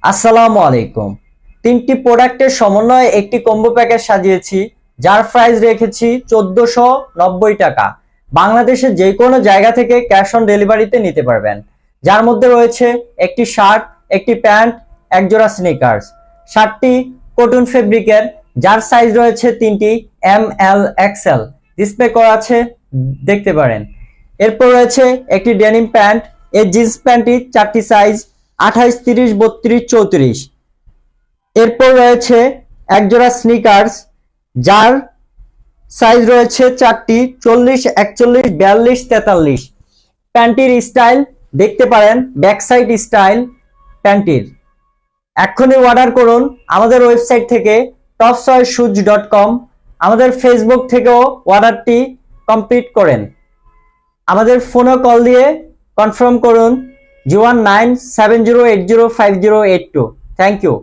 আসসালামু আলাইকুম। তিনটি প্রোডাক্টের সমন্বয়ে একটি কম্বো প্যাকেজ সাজিয়েছি, যার প্রাইস রেখেছি 1490 টাকা। বাংলাদেশের যে কোনো জায়গা থেকে ক্যাশ অন ডেলিভারিতে নিতে পারবেন। যার মধ্যে রয়েছে একটি শার্ট, একটি প্যান্ট, এক জোড়া স্নিকার্স। শার্টটি কটন ফেব্রিকের, যার সাইজ রয়েছে তিনটি, এম, এল, এক্সেল। ডিসপ্লে করা আছে, দেখতে পারেন। এরপর রয়েছে একটি ডেনিম প্যান্ট। এই জিন্স প্যান্টটি চারটি সাইজ, 28, 30, 32, 34। এরপর রয়েছে একজোড়া স্নিকার্স, যার সাইজ রয়েছে চারটি, 40, 41, 42, 43। প্যান্টির স্টাইল দেখতে পারেন, ব্যাক সাইড স্টাইল প্যান্টির। এখনই অর্ডার করুন আমাদের ওয়েবসাইট থেকে topsoyshoes.com। আমাদের ফেসবুক থেকেও অর্ডারটি কমপ্লিট করেন। আমাদের ফোনে কল দিয়ে কনফার্ম করুন 01970805082। Thank you.